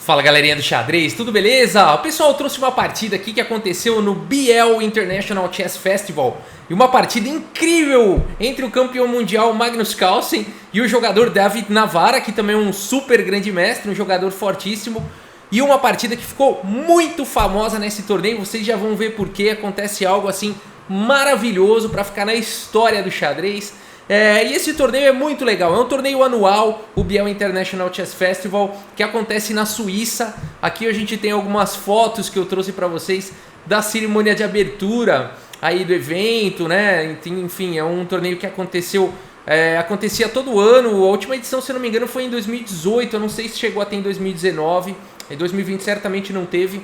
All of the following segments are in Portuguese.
Fala galerinha do xadrez, tudo beleza? Pessoal, eu trouxe uma partida aqui que aconteceu no BL International Chess Festival e uma partida incrível entre o campeão mundial Magnus Carlsen e o jogador David Navara, que também é um super grande mestre, um jogador fortíssimo, e uma partida que ficou muito famosa nesse torneio. Vocês já vão ver por que acontece algo assim maravilhoso para ficar na história do xadrez. E esse torneio é muito legal, é um torneio anual, o BL International Chess Festival, que acontece na Suíça. Aqui a gente tem algumas fotos que eu trouxe para vocês da cerimônia de abertura aí do evento, né? Enfim, é um torneio que acontecia todo ano. A última edição, se eu não me engano, foi em 2018, eu não sei se chegou até em 2019, em 2020 certamente não teve.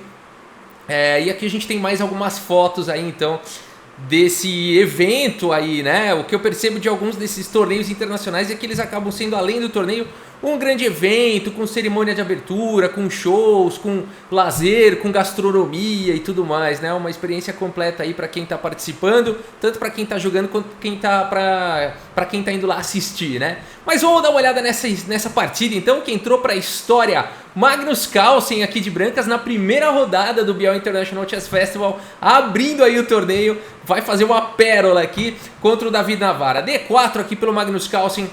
E aqui a gente tem mais algumas fotos aí, então, desse evento aí, né? O que eu percebo de alguns desses torneios internacionais é que eles acabam sendo, além do torneio, um grande evento, com cerimônia de abertura, com shows, com lazer, com gastronomia e tudo mais, né? Uma experiência completa aí para quem tá participando, tanto para quem tá jogando quanto para quem tá indo lá assistir, né? Mas vamos dar uma olhada nessa partida, então, que entrou para a história. Magnus Carlsen aqui de brancas na primeira rodada do BL International Chess Festival, abrindo aí o torneio, vai fazer uma pérola aqui contra o David Navara. D4 aqui pelo Magnus Carlsen,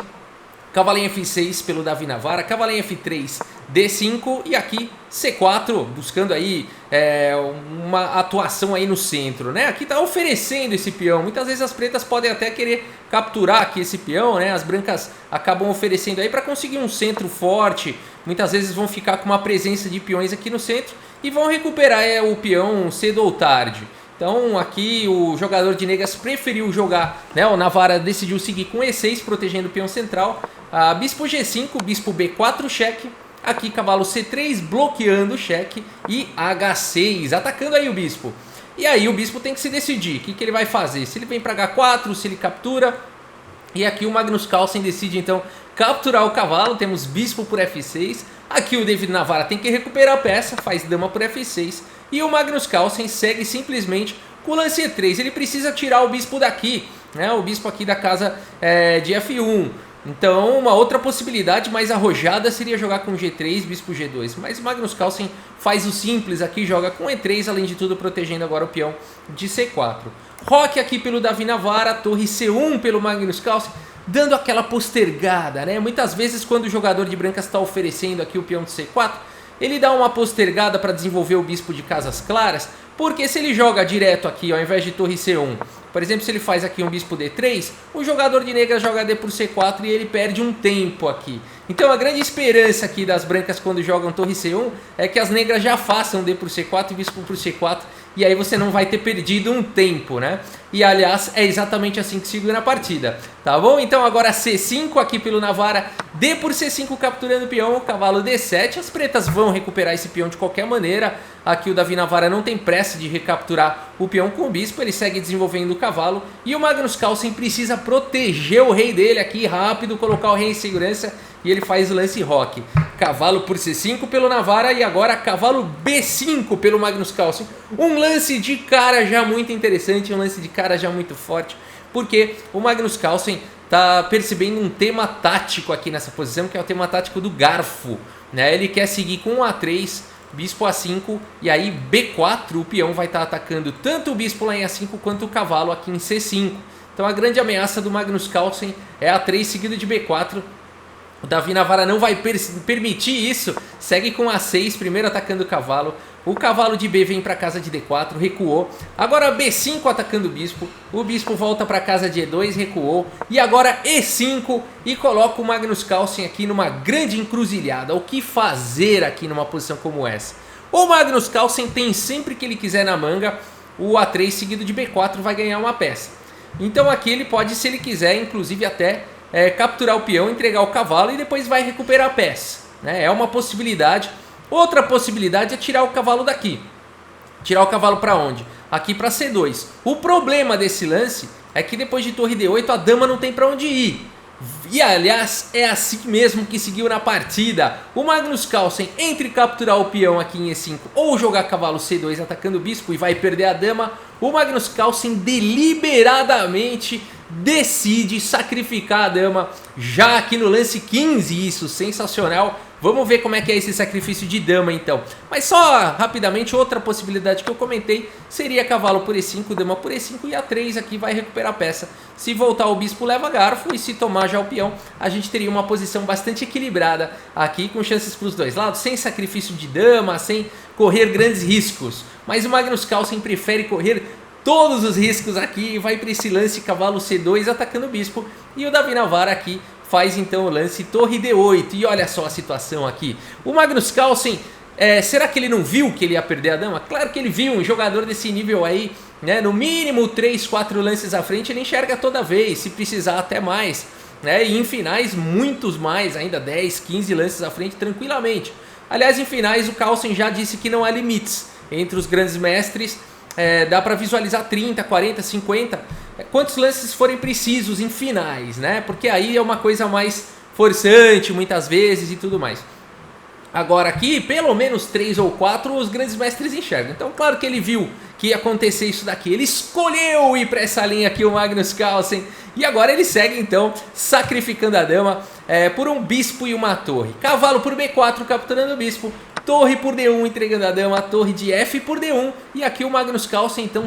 cavalinho F6 pelo David Navara, cavalinho F3, D5 e aqui C4, buscando aí uma atuação aí no centro, né? Aqui tá oferecendo esse peão, muitas vezes as pretas podem até querer capturar aqui esse peão, né? As brancas acabam oferecendo aí para conseguir um centro forte, muitas vezes vão ficar com uma presença de peões aqui no centro e vão recuperar o peão cedo ou tarde. Então aqui o jogador de negras preferiu jogar, né? O Navara decidiu seguir com E6, protegendo o peão central. Bispo G5, bispo B4, cheque. Aqui cavalo C3, bloqueando o cheque. E H6, atacando aí o bispo. E aí o bispo tem que se decidir, o que ele vai fazer. Se ele vem para H4, se ele captura. E aqui o Magnus Carlsen decide então capturar o cavalo, temos bispo por F6. Aqui o David Navara tem que recuperar a peça, faz dama por F6. E o Magnus Carlsen segue simplesmente com o lance E3. Ele precisa tirar o bispo daqui, né? O bispo aqui da casa de F1. Então uma outra possibilidade mais arrojada seria jogar com G3, bispo G2. Mas o Magnus Carlsen faz o simples aqui, joga com E3, além de tudo protegendo agora o peão de C4. Roque aqui pelo David Navara, torre C1 pelo Magnus Carlsen, dando aquela postergada, né? Muitas vezes quando o jogador de brancas está oferecendo aqui o peão de C4, ele dá uma postergada para desenvolver o bispo de casas claras, porque se ele joga direto aqui, ao invés de torre C1, por exemplo, se ele faz aqui um bispo D3, o jogador de negras joga D por C4 e ele perde um tempo aqui. Então a grande esperança aqui das brancas quando jogam torre C1 é que as negras já façam D por C4 e bispo por C4, e aí você não vai ter perdido um tempo, né? E aliás, é exatamente assim que segura a partida, tá bom? Então agora C5 aqui pelo Navara, D por C5 capturando o peão, cavalo D7, as pretas vão recuperar esse peão de qualquer maneira. Aqui o David Navara não tem pressa de recapturar o peão com o bispo, ele segue desenvolvendo o cavalo. E o Magnus Carlsen precisa proteger o rei dele aqui, rápido, colocar o rei em segurança. E ele faz o lance roque. Cavalo por C5 pelo Navara e agora cavalo B5 pelo Magnus Carlsen. Um lance de cara já muito interessante, um lance de cara já muito forte. Porque o Magnus Carlsen está percebendo um tema tático aqui nessa posição, que é o tema tático do garfo, né? Ele quer seguir com um A3, bispo A5 e aí B4, o peão vai estar atacando tanto o bispo lá em A5 quanto o cavalo aqui em C5. Então a grande ameaça do Magnus Carlsen é A3 seguido de B4. O David Navara não vai permitir isso, segue com A6, primeiro atacando o cavalo. O cavalo de B vem para a casa de D4, recuou. Agora B5 atacando o bispo volta para a casa de E2, recuou. E agora E5 e coloca o Magnus Carlsen aqui numa grande encruzilhada. O que fazer aqui numa posição como essa? O Magnus Carlsen tem sempre que ele quiser na manga, o A3 seguido de B4 vai ganhar uma peça. Então aqui ele pode, se ele quiser, inclusive até capturar o peão, entregar o cavalo e depois vai recuperar a peça, né? É uma possibilidade. Outra possibilidade é tirar o cavalo daqui. Tirar o cavalo para onde? Aqui para C2. O problema desse lance é que depois de torre D8 a dama não tem para onde ir. E aliás, é assim mesmo que seguiu na partida. O Magnus Carlsen, entre capturar o peão aqui em E5 ou jogar cavalo C2 atacando o bispo e vai perder a dama, o Magnus Carlsen deliberadamente decide sacrificar a dama já aqui no lance 15, isso, sensacional. Vamos ver como é que é esse sacrifício de dama então. Mas só rapidamente, outra possibilidade que eu comentei seria cavalo por E5, dama por E5 e A3 aqui vai recuperar a peça. Se voltar o bispo leva garfo e se tomar já o peão, a gente teria uma posição bastante equilibrada aqui com chances para os dois lados, sem sacrifício de dama, sem correr grandes riscos. Mas o Magnus Carlsen prefere correr todos os riscos aqui e vai para esse lance cavalo C2 atacando o bispo. E o Davi Navarra aqui faz então o lance torre D8. E olha só a situação aqui. O Magnus Carlsen, será que ele não viu que ele ia perder a dama? Claro que ele viu, um jogador desse nível aí, né, no mínimo 3, 4 lances à frente, ele enxerga toda vez, se precisar até mais. Né, e em finais muitos mais, ainda 10, 15 lances à frente tranquilamente. Aliás, em finais o Carlsen já disse que não há limites entre os grandes mestres. Dá para visualizar 30, 40, 50, quantos lances forem precisos em finais, né? Porque aí é uma coisa mais forçante muitas vezes e tudo mais. Agora aqui, pelo menos 3 ou 4 os grandes mestres enxergam. Então claro que ele viu que ia acontecer isso daqui. Ele escolheu ir para essa linha aqui, o Magnus Carlsen. E agora ele segue então sacrificando a dama por um bispo e uma torre. Cavalo por B4 capturando o bispo. Torre por D1 entregando a dama, torre de F por D1. E aqui o Magnus Carlsen então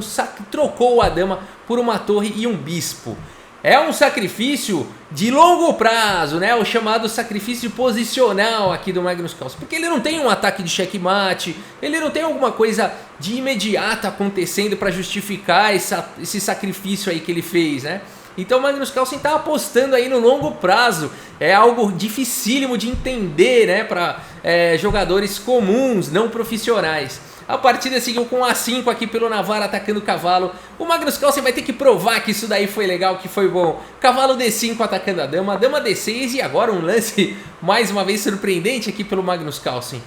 trocou a dama por uma torre e um bispo. É um sacrifício de longo prazo, né? O chamado sacrifício posicional aqui do Magnus Carlsen. Porque ele não tem um ataque de checkmate, ele não tem alguma coisa de imediata acontecendo para justificar esse sacrifício aí que ele fez, né? Então o Magnus Carlsen está apostando aí no longo prazo. É algo dificílimo de entender, né, para jogadores comuns, não profissionais. A partida seguiu com A5 aqui pelo Navarra atacando o cavalo. O Magnus Carlsen vai ter que provar que isso daí foi legal, que foi bom. Cavalo D5 atacando a dama D6 e agora um lance mais uma vez surpreendente aqui pelo Magnus Carlsen.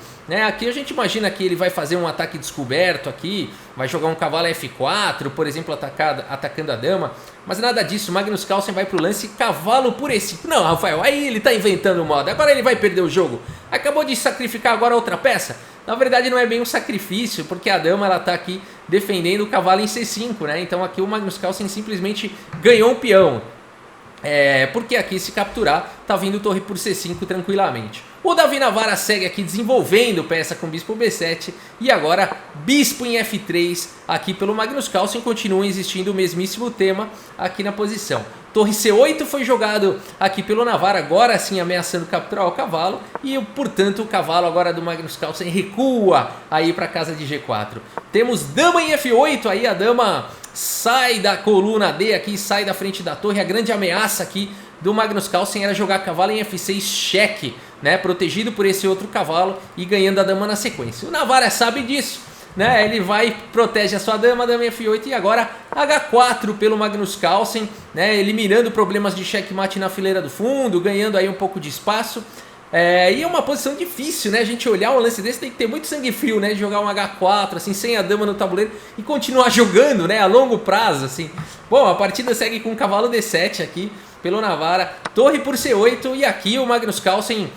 Aqui a gente imagina que ele vai fazer um ataque descoberto aqui, vai jogar um cavalo F4, por exemplo, atacando a dama. Mas nada disso, o Magnus Carlsen vai pro lance cavalo por E5. Não, Rafael, aí ele tá inventando moda, agora ele vai perder o jogo. Acabou de sacrificar agora outra peça? Na verdade não é bem um sacrifício, porque a dama ela tá aqui defendendo o cavalo em C5, né? Então aqui o Magnus Carlsen simplesmente ganhou um peão. Porque aqui se capturar, tá vindo torre por C5 tranquilamente. O Davi Navarra segue aqui desenvolvendo peça com bispo B7 e agora bispo em F3 aqui pelo Magnus Carlsen. Continua existindo o mesmíssimo tema aqui na posição. Torre C8 foi jogado aqui pelo Navarra, agora sim ameaçando capturar o cavalo e portanto o cavalo agora do Magnus Carlsen recua aí para casa de G4. Temos dama em F8, aí a dama sai da coluna D aqui, sai da frente da torre. A grande ameaça aqui do Magnus Carlsen era jogar cavalo em F6 cheque, né, protegido por esse outro cavalo e ganhando a dama na sequência. O Navarra sabe disso, né, ele vai, protege a sua dama em F8 e agora H4 pelo Magnus Carlsen, né, eliminando problemas de checkmate na fileira do fundo, ganhando aí um pouco de espaço. E é uma posição difícil, né? A gente olhar um lance desse tem que ter muito sangue frio, né? De jogar um H4, assim, sem a dama no tabuleiro e continuar jogando, né? A longo prazo, assim. Bom, a partida segue com o cavalo D7 aqui pelo Navarra, torre por C8 e aqui o Magnus Carlsen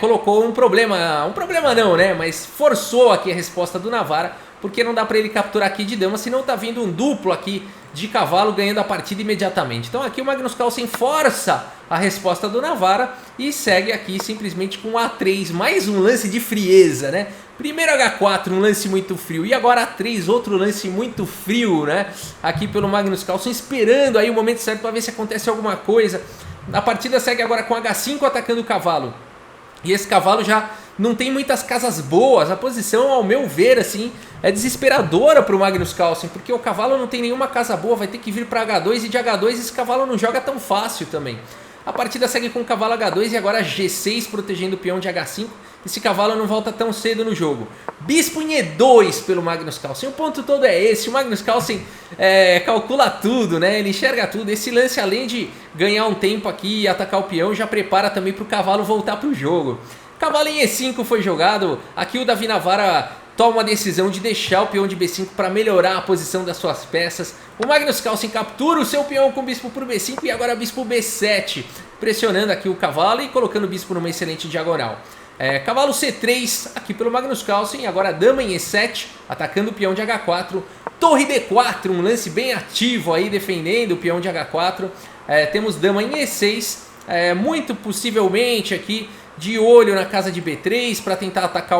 colocou um problema não, né? Mas forçou aqui a resposta do Navarra, porque não dá para ele capturar aqui de dama, senão tá vindo um duplo aqui de cavalo ganhando a partida imediatamente. Então aqui o Magnus Carlsen força a resposta do Navarra e segue aqui simplesmente com A3, mais um lance de frieza, né? Primeiro H4, um lance muito frio, e agora A3, outro lance muito frio, né? Aqui pelo Magnus Carlsen, esperando aí o momento certo para ver se acontece alguma coisa. A partida segue agora com H5 atacando o cavalo. E esse cavalo já não tem muitas casas boas. A posição, ao meu ver, assim, é desesperadora para o Magnus Carlsen, porque o cavalo não tem nenhuma casa boa, vai ter que vir para H2 e de H2 esse cavalo não joga tão fácil também. A partida segue com o cavalo H2 e agora G6 protegendo o peão de H5. Esse cavalo não volta tão cedo no jogo. Bispo em E2 pelo Magnus Carlsen. O ponto todo é esse. O Magnus Carlsen calcula tudo, né? Ele enxerga tudo. Esse lance, além de ganhar um tempo aqui e atacar o peão, já prepara também para o cavalo voltar para o jogo. Cavalo em E5 foi jogado. Aqui o Davi Navarra toma a decisão de deixar o peão de B5 para melhorar a posição das suas peças. O Magnus Carlsen captura o seu peão com o bispo por B5 e agora bispo B7, pressionando aqui o cavalo e colocando o bispo numa excelente diagonal. Cavalo C3 aqui pelo Magnus Carlsen, agora dama em E7, atacando o peão de H4. Torre D4, um lance bem ativo aí defendendo o peão de H4. Temos dama em E6, muito possivelmente aqui de olho na casa de B3 para tentar atacar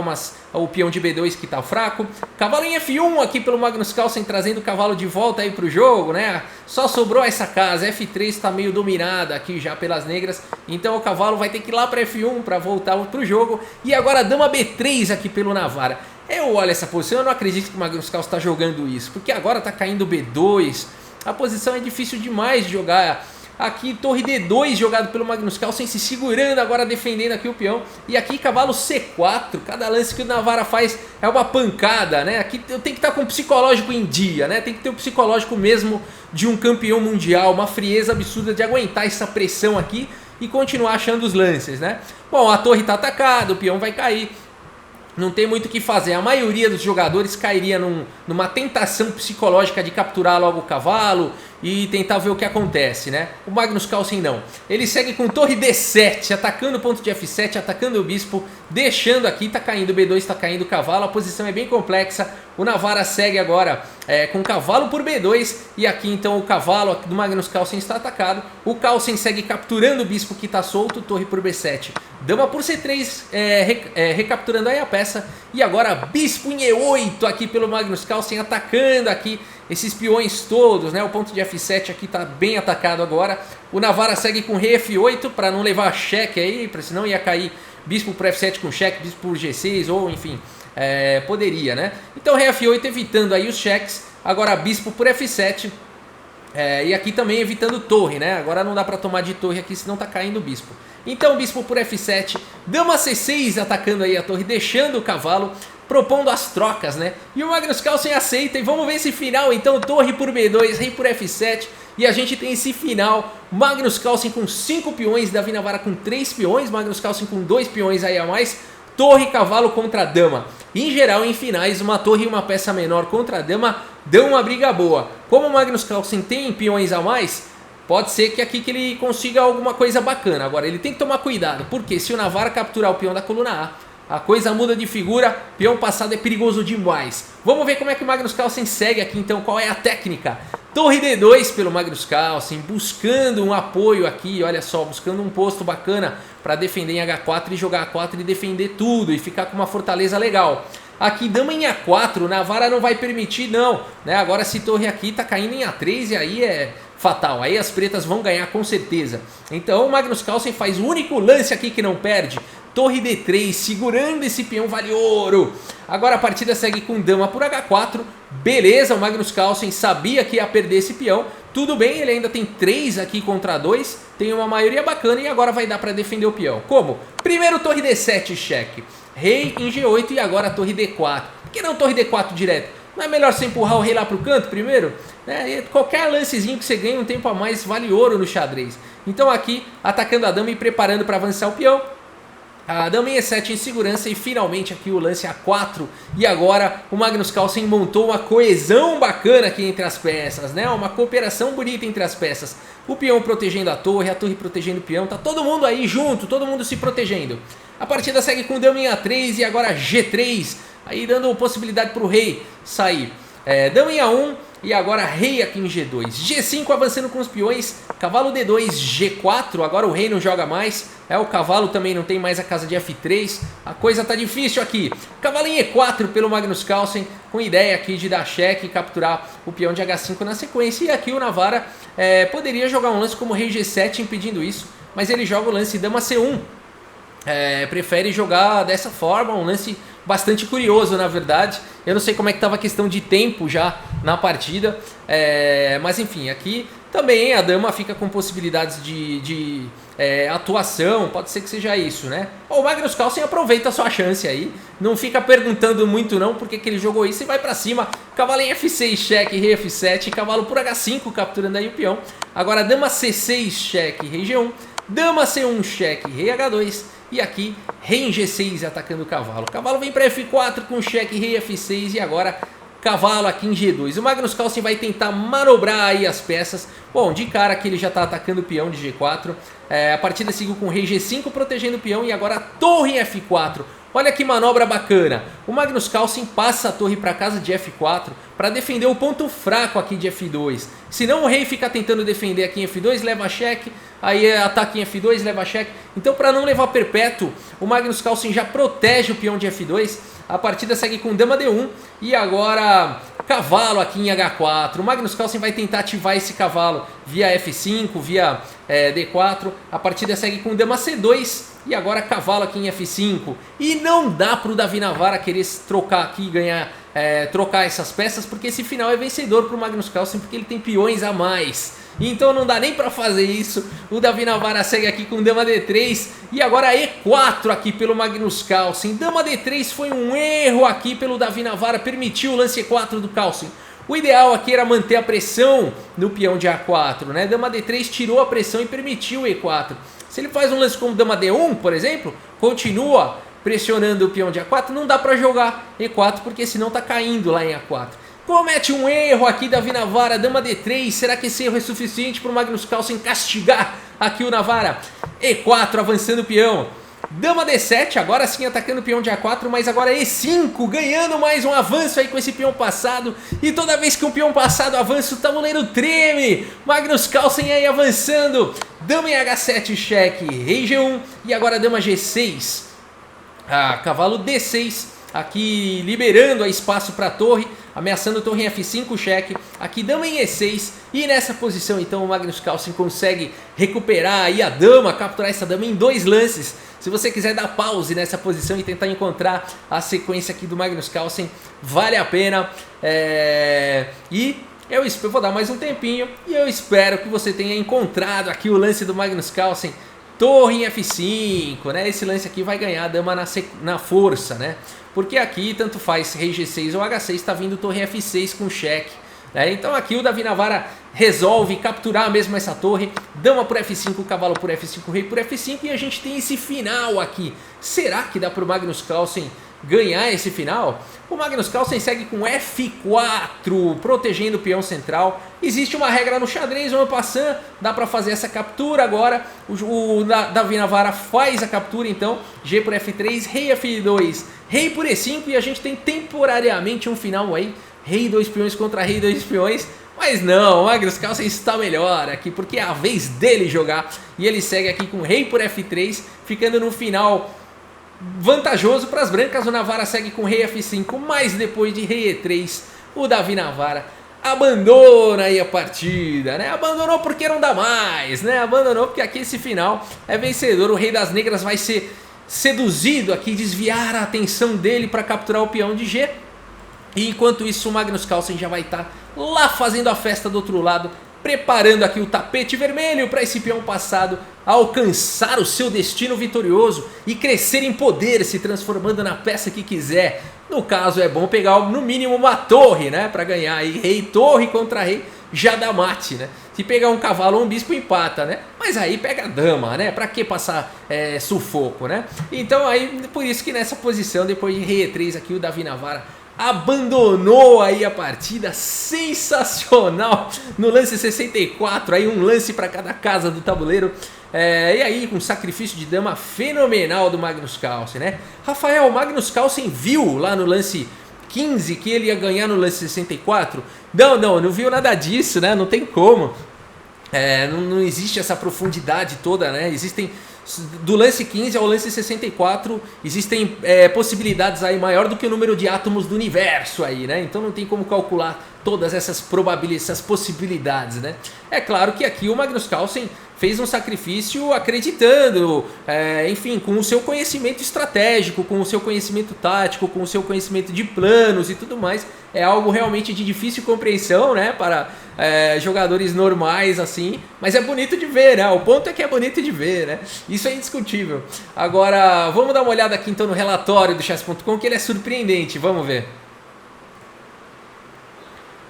o peão de B2 que está fraco. Cavalo em F1 aqui pelo Magnus Carlsen, trazendo o cavalo de volta aí para o jogo, né? Só sobrou essa casa, F3 está meio dominada aqui já pelas negras, então o cavalo vai ter que ir lá para F1 para voltar para o jogo. E agora a dama B3 aqui pelo Navara. Eu olho essa posição, eu não acredito que o Magnus Carlsen está jogando isso, porque agora está caindo B2, a posição é difícil demais de jogar. Aqui torre D2 jogado pelo Magnus Carlsen, se segurando agora, defendendo aqui o peão. E aqui cavalo C4, cada lance que o Navara faz é uma pancada, né? Aqui eu tenho que estar com o psicológico em dia, né? Tem que ter o psicológico mesmo de um campeão mundial, uma frieza absurda de aguentar essa pressão aqui e continuar achando os lances, né? Bom, a torre está atacada, o peão vai cair. Não tem muito o que fazer, a maioria dos jogadores cairia numa tentação psicológica de capturar logo o cavalo e tentar ver o que acontece, né? O Magnus Carlsen não. Ele segue com torre D7, atacando o ponto de F7, atacando o bispo, deixando aqui, tá caindo o B2, tá caindo o cavalo, a posição é bem complexa. O Navara segue agora com cavalo por B2 e aqui então o cavalo do Magnus Carlsen está atacado. O Carlsen segue capturando o bispo que está solto, torre por B7. Dama por C3, recapturando aí a peça. E agora bispo em E8 aqui pelo Magnus Carlsen, atacando aqui esses peões todos, né? O ponto de F7 aqui está bem atacado agora. O Navara segue com rei F8 para não levar cheque aí, senão ia cair bispo por F7 com cheque, bispo por G6 ou enfim, poderia, né? Então rei F8 evitando aí os cheques. Agora bispo por F7. E aqui também evitando torre, né? Agora não dá para tomar de torre aqui, senão tá caindo o bispo. Então bispo por F7, dama C6 atacando aí a torre, deixando o cavalo, propondo as trocas, né? E o Magnus Carlsen aceita e vamos ver esse final então, torre por B2, rei por F7. E a gente tem esse final, Magnus Carlsen com 5 peões, Davi Navara com 3 peões, Magnus Carlsen com 2 peões aí a mais, torre, cavalo contra dama. Em geral, em finais, uma torre e uma peça menor contra a dama dão uma briga boa. Como o Magnus Carlsen tem peões a mais, pode ser que aqui que ele consiga alguma coisa bacana. Agora, ele tem que tomar cuidado, porque se o Navara capturar o peão da coluna A, a coisa muda de figura, peão passado é perigoso demais. Vamos ver como é que o Magnus Carlsen segue aqui então, qual é a técnica. Torre D2 pelo Magnus Carlsen, buscando um apoio aqui, olha só, buscando um posto bacana para defender em H4 e jogar A4 e defender tudo e ficar com uma fortaleza legal. Aqui dama em A4, o Navara não vai permitir não, né? Agora se torre aqui tá caindo em A3 e aí é fatal, aí as pretas vão ganhar com certeza. Então o Magnus Carlsen faz o único lance aqui que não perde, torre D3, segurando esse peão vale ouro. Agora a partida segue com dama por H4, beleza, o Magnus Carlsen sabia que ia perder esse peão, tudo bem, ele ainda tem 3 aqui contra 2, tem uma maioria bacana e agora vai dar para defender o peão. Como? Primeiro torre D7 cheque, rei em G8 e agora torre D4. Por que não torre D4 direto? Não é melhor você empurrar o rei lá para o canto primeiro? Qualquer lancezinho que você ganha um tempo a mais vale ouro no xadrez. Então aqui, atacando a dama e preparando para avançar o peão. A dama em E7 em segurança e finalmente aqui o lance A4. E agora o Magnus Carlsen montou uma coesão bacana aqui entre as peças, né? Uma cooperação bonita entre as peças. O peão protegendo a torre protegendo o peão. Tá todo mundo aí junto, todo mundo se protegendo. A partida segue com dama em A3 e agora G3. Aí dando possibilidade para o rei sair. Dama em A1 e agora rei aqui em G2. G5 avançando com os peões. Cavalo D2, G4. Agora o rei não joga mais. O cavalo também não tem mais a casa de F3. A coisa tá difícil aqui. Cavalo em E4 pelo Magnus Carlsen. Com ideia aqui de dar cheque e capturar o peão de H5 na sequência. E aqui o Navara poderia jogar um lance como rei G7 impedindo isso. Mas ele joga o lance dama C1. Prefere jogar dessa forma, um lance bastante curioso na verdade. Eu não sei como é que estava a questão de tempo já na partida, mas enfim, aqui também a dama fica com possibilidades de atuação, pode ser que seja isso, né? O Magnus Carlsen aproveita a sua chance aí, não fica perguntando muito não porque que ele jogou isso e vai pra cima. Cavalo em F6 cheque, rei F7, cavalo por H5 capturando aí o peão. Agora dama C6 cheque, rei G1, dama C1 cheque, rei H2. E aqui, rei em G6 atacando o cavalo. O cavalo vem para F4 com cheque, rei F6 e agora cavalo aqui em G2. O Magnus Carlsen vai tentar manobrar aí as peças. Bom, de cara que ele já está atacando o peão de G4. A partida seguiu com rei G5 protegendo o peão e agora torre em F4. Olha que manobra bacana. O Magnus Carlsen passa a torre para casa de F4 para defender o ponto fraco aqui de F2. Senão o rei fica tentando defender aqui em F2, leva cheque, aí ataca em F2, leva cheque. Então, para não levar perpétuo, o Magnus Carlsen já protege o peão de F2. A partida segue com dama D1 e agora cavalo aqui em H4. O Magnus Carlsen vai tentar ativar esse cavalo via F5, via D4. A partida segue com dama C2 e agora cavalo aqui em F5. E não dá para o Davi Navara querer trocar aqui, ganhar, trocar essas peças, porque esse final é vencedor para o Magnus Carlsen, porque ele tem peões a mais. Então não dá nem para fazer isso. O Davi Navara segue aqui com dama D3 e agora E4 aqui pelo Magnus Carlsen. Dama D3 foi um erro aqui pelo Davi Navara, permitiu o lance E4 do Carlsen. O ideal aqui era manter a pressão no peão de A4, né? Dama D3 tirou a pressão e permitiu o E4. Se ele faz um lance como dama D1, por exemplo, continua pressionando o peão de A4, não dá para jogar E4, porque senão tá caindo lá em A4. Comete um erro aqui Davi Navara, dama D3, será que esse erro é suficiente para o Magnus Carlsen castigar aqui o Navara? E4 avançando o peão, dama D7, agora sim atacando o peão de A4, mas agora E5, ganhando mais um avanço aí com esse peão passado, e toda vez que um peão passado avança o tabuleiro treme, Magnus Carlsen aí avançando, dama em H7 cheque, rei G1 e agora dama G6, cavalo D6, aqui liberando espaço para a torre, ameaçando a torre em F5 cheque, aqui dama em E6 e nessa posição então o Magnus Carlsen consegue recuperar aí a dama, capturar essa dama em 2 lances. Se você quiser dar pause nessa posição e tentar encontrar a sequência aqui do Magnus Carlsen, vale a pena. E eu vou dar mais um tempinho e eu espero que você tenha encontrado aqui o lance do Magnus Carlsen. Torre em F5, né? Esse lance aqui vai ganhar a dama na força, né? Porque aqui tanto faz rei G6 ou H6, está vindo torre F6 com cheque, né? Então aqui o Davi Navara resolve capturar mesmo essa torre, dama por F5, cavalo por F5, rei por F5 e a gente tem esse final aqui. Será que dá para o Magnus Carlsen ganhar esse final? O Magnus Carlsen segue com F4, protegendo o peão central. Existe uma regra no xadrez, en passant, dá para fazer essa captura agora. O Davi Navara faz a captura então, G por F3, rei F2, rei por E5 e a gente tem temporariamente um final aí, rei 2 peões contra rei 2 peões. Mas não, o Magnus Carlsen está melhor aqui, porque é a vez dele jogar. E ele segue aqui com rei por F3, ficando no final vantajoso para as brancas. O Navara segue com rei F5, mas depois de rei E3, o Davi Navara abandona aí a partida, né? Abandonou porque não dá mais, né? Abandonou porque aqui esse final é vencedor. O rei das negras vai ser seduzido aqui, desviar a atenção dele para capturar o peão de G. E enquanto isso o Magnus Carlsen já vai estar lá fazendo a festa do outro lado, preparando aqui o tapete vermelho para esse peão passado alcançar o seu destino vitorioso e crescer em poder, se transformando na peça que quiser. No caso é bom pegar no mínimo uma torre, né, para ganhar aí, rei torre contra rei já dá mate, né? Se pegar um cavalo ou um bispo empata, né? Mas aí pega a dama, né? Pra que passar sufoco, né? Então aí, por isso que nessa posição, depois de rei E3 aqui, o Davi Navara abandonou aí a partida. Sensacional no lance 64, aí um lance para cada casa do tabuleiro. E aí com sacrifício de dama fenomenal do Magnus Carlsen, né? Rafael, o Magnus Carlsen viu lá no lance 15 que ele ia ganhar no lance 64? Não viu nada disso, né? Não tem como. Não existe essa profundidade toda, né? Existem, do lance 15 ao lance 64, existem possibilidades aí maior do que o número de átomos do universo aí, né? Então não tem como calcular todas essas probabilidades, essas possibilidades, né? É claro que aqui o Magnus Carlsen fez um sacrifício acreditando, enfim, com o seu conhecimento estratégico, com o seu conhecimento tático, com o seu conhecimento de planos e tudo mais. É algo realmente de difícil compreensão, né, para jogadores normais assim, mas é bonito de ver, né? O ponto é que é bonito de ver, né? Isso é indiscutível. Agora, vamos dar uma olhada aqui então no relatório do chess.com, que ele é surpreendente, vamos ver.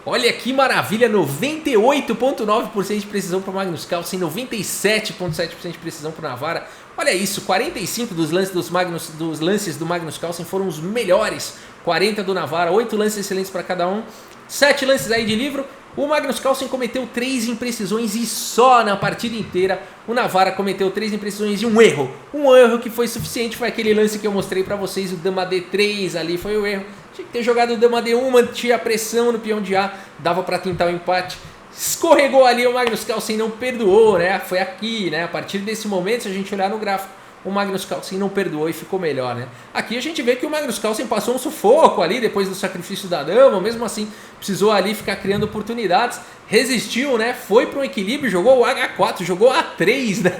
Olha que maravilha, 98,9% de precisão para o Magnus Carlsen, 97,7% de precisão para o Navara. Olha isso, 45 dos lances do Magnus Carlsen foram os melhores, 40 do Navara, 8 lances excelentes para cada um, 7 lances aí de livro. O Magnus Carlsen cometeu 3 imprecisões e só na partida inteira. O Navara cometeu 3 imprecisões e um erro. Um erro que foi suficiente, foi aquele lance que eu mostrei para vocês, o dama D3 ali, foi o erro. Tinha que ter jogado o dama D1, mantinha a pressão no peão de A, dava para tentar o empate. Escorregou ali, o Magnus Carlsen não perdoou, né? Foi aqui, né? A partir desse momento, se a gente olhar no gráfico, o Magnus Carlsen não perdoou e ficou melhor, né? Aqui a gente vê que o Magnus Carlsen passou um sufoco ali depois do sacrifício da dama, mesmo assim precisou ali ficar criando oportunidades, resistiu, né? Foi para um equilíbrio, jogou o H4, jogou A3, né?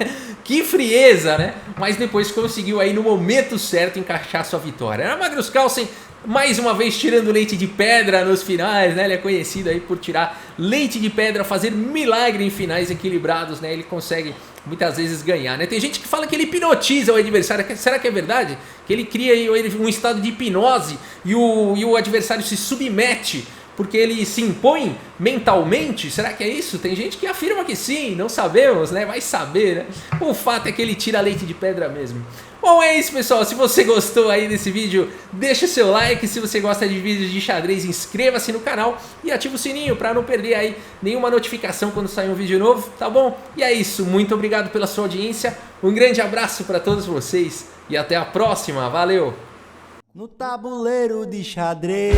Que frieza, né? Mas depois conseguiu aí no momento certo encaixar sua vitória. Era Magnus Carlsen mais uma vez tirando leite de pedra nos finais, né? Ele é conhecido aí por tirar leite de pedra, fazer milagre em finais equilibrados, né? Ele consegue muitas vezes ganhar, né? Tem gente que fala que ele hipnotiza o adversário. Será que é verdade? Que ele cria aí um estado de hipnose e o adversário se submete porque ele se impõe mentalmente? Será que é isso? Tem gente que afirma que sim, não sabemos, né? Vai saber, né? O fato é que ele tira leite de pedra mesmo. Bom, é isso, pessoal. Se você gostou aí desse vídeo, deixa o seu like. Se você gosta de vídeos de xadrez, inscreva-se no canal e ativa o sininho para não perder aí nenhuma notificação quando sair um vídeo novo, tá bom? E é isso. Muito obrigado pela sua audiência. Um grande abraço para todos vocês e até a próxima. Valeu! No tabuleiro de xadrez,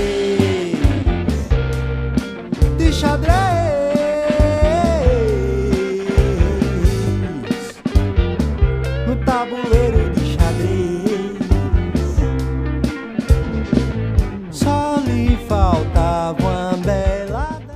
de xadrez.